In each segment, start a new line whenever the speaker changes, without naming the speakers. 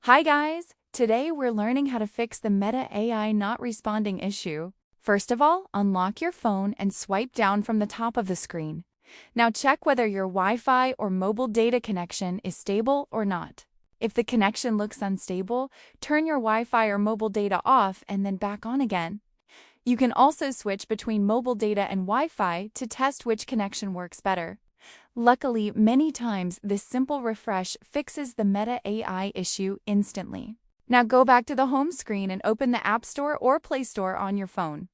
Hi guys! Today we're learning how to fix the Meta AI not responding issue. First of all, unlock your phone and swipe down from the top of the screen. Now check whether your Wi-Fi or mobile data connection is stable or not. If the connection looks unstable, turn your Wi-Fi or mobile data off and then back on again. You can also switch between mobile data and Wi-Fi to test which connection works better. Luckily, many times this simple refresh fixes the Meta AI issue instantly. Now go back to the home screen and open the App Store or Play Store on your phone.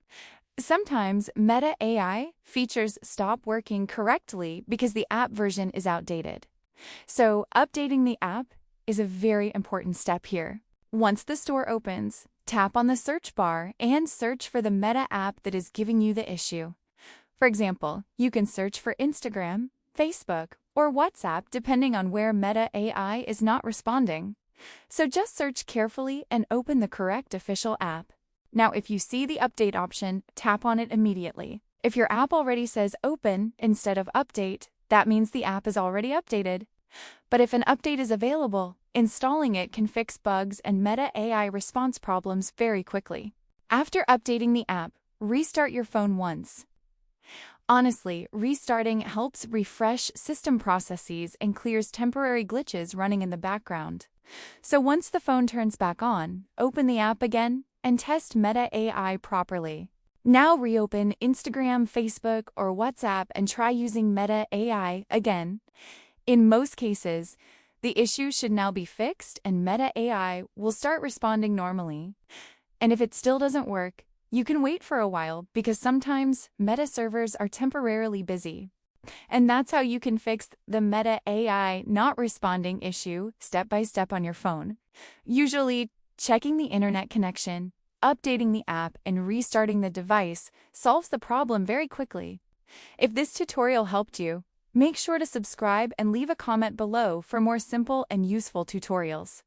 Sometimes Meta AI features stop working correctly because the app version is outdated. So updating the app is a very important step here. Once the store opens, tap on the search bar and search for the Meta app that is giving you the issue. For example, you can search for Instagram, Facebook, or WhatsApp depending on where Meta AI is not responding. So just search carefully and open the correct official app. Now if you see the update option, tap on it immediately. If your app already says open instead of update, that means the app is already updated. But if an update is available, installing it can fix bugs and Meta AI response problems very quickly. After updating the app, restart your phone once. Honestly, restarting helps refresh system processes and clears temporary glitches running in the background. So once the phone turns back on, open the app again and test Meta AI properly. Now reopen Instagram, Facebook, or WhatsApp and try using Meta AI again. In most cases, the issue should now be fixed and Meta AI will start responding normally. And if it still doesn't work, you can wait for a while because sometimes Meta servers are temporarily busy. And that's how you can fix the Meta AI not responding issue step by step on your phone. Usually, checking the internet connection, updating the app, and restarting the device solves the problem very quickly. If this tutorial helped you, make sure to subscribe and leave a comment below for more simple and useful tutorials.